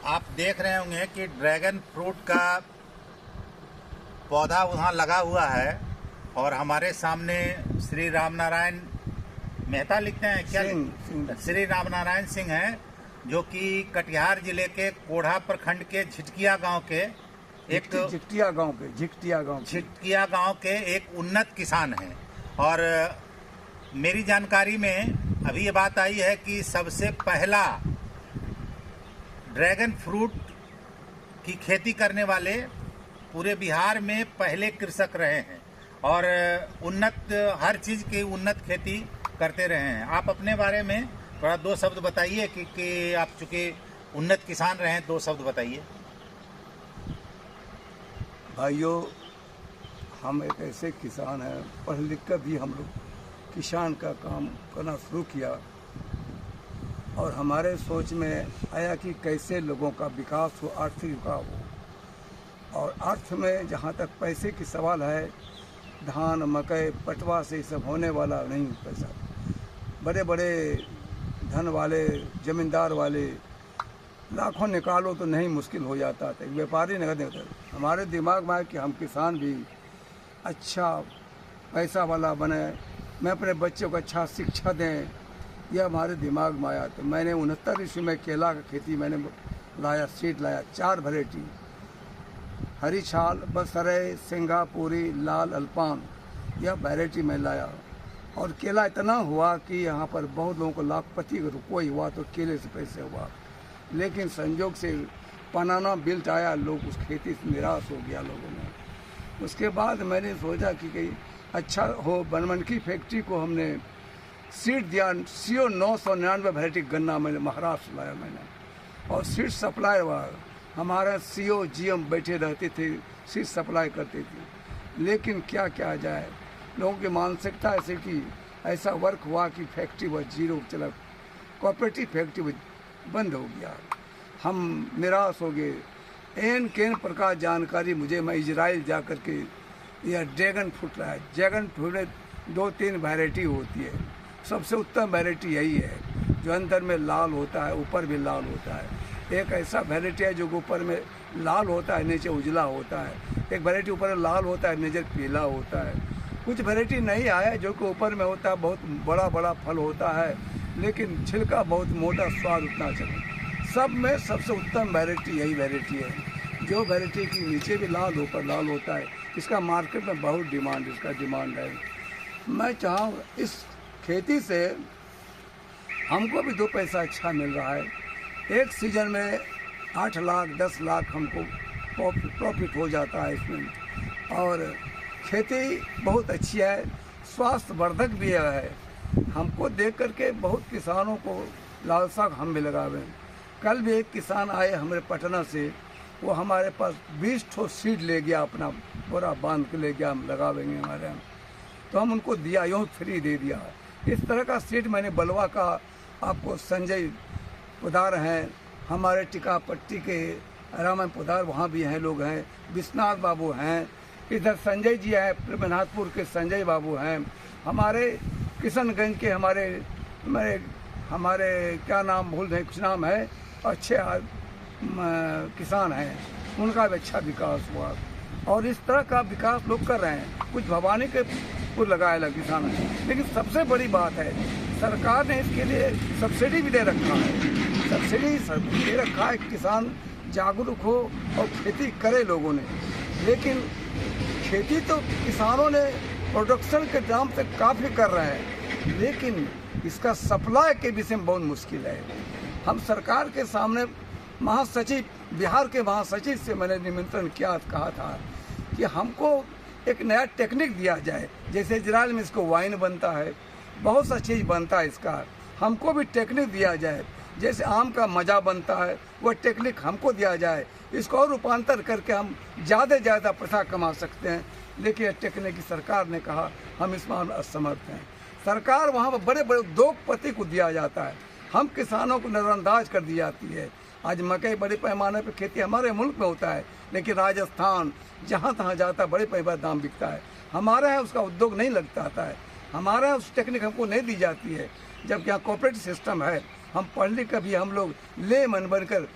आप देख रहे होंगे कि ड्रैगन फ्रूट का पौधा वहाँ लगा हुआ है और हमारे सामने श्री रामनारायण मेहता लिखते हैं क्या? श्री रामनारायण सिंह हैं, जो कि कटिहार जिले के कोढ़ा प्रखंड के झिटकिया गांव के झिटकिया गांव के एक उन्नत किसान हैं। और मेरी जानकारी में अभी ये बात आई है कि सबसे पहला ड्रैगन फ्रूट की खेती करने वाले पूरे बिहार में पहले कृषक रहे हैं और उन्नत हर चीज़ की उन्नत खेती करते रहे हैं। आप अपने बारे में थोड़ा दो शब्द बताइए कि आप चूँकि उन्नत किसान रहे हैं, दो शब्द बताइए। भाइयों, हम एक ऐसे किसान हैं, पढ़ लिख कर भी हम लोग किसान का काम करना शुरू किया और हमारे सोच में आया कि कैसे लोगों का विकास हो, आर्थिक विकास हो। और अर्थ में जहाँ तक पैसे की सवाल है, धान मकई पटवा से सब होने वाला नहीं पैसा। बड़े बड़े धन वाले जमींदार वाले लाखों निकालो तो नहीं, मुश्किल हो जाता था। व्यापारी नगद होता। हमारे दिमाग में आया कि हम किसान भी अच्छा पैसा वाला बने, मैं अपने बच्चों को अच्छा शिक्षा दें, यह हमारे दिमाग में आया। तो मैंने 69 ईस्वी में केला का खेती मैंने लाया, सीड लाया, 4 वैरायटी, हरी छाल, बसरे, सिंगापुरी, लाल अल्पान, यह वैरायटी मैं लाया। और केला इतना हुआ कि यहाँ पर बहुत लोगों को लाखपति कोई हुआ तो केले से पैसे हुआ। लेकिन संयोग से बनाना बिल्ट आया, लोग उस खेती से निराश हो गया लोगों ने। उसके बाद मैंने सोचा कि कहीं अच्छा हो। बनमनकी फैक्ट्री को हमने सीड दिया, CO 999 वैरायटी गन्ना मैंने महाराष्ट्र लाया मैंने। और सीड सप्लाई हुआ, हमारा CO GM बैठे रहते थे, सीड सप्लाई करते थे। लेकिन क्या क्या जाए, लोगों की मानसिकता ऐसे कि ऐसा वर्क हुआ कि फैक्ट्री वह जीरो चला, कोऑपरेटिव फैक्ट्री बंद हो गया। हम निराश हो गए। एन केन प्रकार जानकारी मुझे, मैं इजराइल जा कर के यह ड्रैगन फ्रूट लाया। ड्रैगन फ्रूट में 2-3 वैरायटी होती है, सबसे उत्तम वैरायटी यही है जो अंदर में लाल होता है, ऊपर भी लाल होता है। एक ऐसा वैरायटी है जो ऊपर में लाल होता है, नीचे उजला होता है। एक वैरायटी ऊपर लाल होता है, नीचे पीला होता है। कुछ वैरायटी नहीं आया जो कि ऊपर में होता है, बहुत बड़ा बड़ा फल होता है, लेकिन छिलका बहुत मोटा, स्वाद उतना चले। सब में सबसे उत्तम वैरायटी यही वैरायटी है, जो वैरायटी की नीचे भी लाल ऊपर लाल होता है। इसका मार्केट में बहुत डिमांड, इसका डिमांड है। मैं चाहूँ इस खेती से हमको भी 2 पैसा अच्छा मिल रहा है। एक सीजन में 8 लाख 10 लाख हमको प्रॉफिट हो जाता है इसमें। और खेती बहुत अच्छी है, स्वास्थ्यवर्धक भी है। हमको देख करके बहुत किसानों को लालसा हम भी लगावे। कल भी एक किसान आए हमारे पटना से, वो हमारे पास 20 ठो सीड ले गया, अपना बोरा बांध के ले गया, हम लगावेंगे हमारे यहाँ। तो हम उनको दिया, यूँ फ्री दे दिया। इस तरह का सीड मैंने बलवा का, आपको संजय पुदार हैं, हमारे टिकापट्टी के रामन पुदार वहाँ भी हैं, लोग हैं, विश्वनाथ बाबू हैं, इधर संजय जी हैं, प्रभनाथपुर के संजय बाबू हैं, हमारे किशनगंज के हमारे क्या नाम भूल रहे, कुछ नाम है, अच्छे किसान हैं, उनका भी अच्छा विकास हुआ। और इस तरह का विकास लोग कर रहे हैं। कुछ भवानी के पुर लगाए किसान हैं। लेकिन सबसे बड़ी बात है, सरकार ने इसके लिए सब्सिडी भी दे रखा है। सब्सिडी दे रखा है, किसान जागरूक हो और खेती करे लोगों ने। लेकिन खेती तो किसानों ने प्रोडक्शन के दाम से काफ़ी कर रहे हैं, लेकिन इसका सप्लाई के विषय में बहुत मुश्किल है। हम सरकार के सामने महासचिव, बिहार के महासचिव से मैंने निमंत्रण किया, कहा था कि हमको एक नया टेक्निक दिया जाए। जैसे इजराइल में इसको वाइन बनता है, बहुत सा चीज़ बनता है इसका, हमको भी टेक्निक दिया जाए। जैसे आम का मज़ा बनता है, वह टेक्निक हमको दिया जाए। इसको और रूपांतर करके हम ज़्यादा पैसा कमा सकते हैं। लेकिन यह टेक्निक की सरकार ने कहा हम इसमें असमर्थ हैं। सरकार वहाँ पर बड़े बड़े उद्योगपति को दिया जाता है, हम किसानों को नज़रअंदाज कर दी जाती है। आज मकई बड़े पैमाने पर खेती हमारे मुल्क में होता है, लेकिन राजस्थान जहाँ तहाँ जाता है बड़े पैमाने दाम बिकता है। हमारे यहाँ उसका उद्योग नहीं लगता आता है, हमारे यहाँ उस टेक्निक हमको नहीं दी जाती है। जबकि यहाँ कोऑपरेटिव सिस्टम है, हम पढ़ लिख कर भी हम लोग ले मन बनकर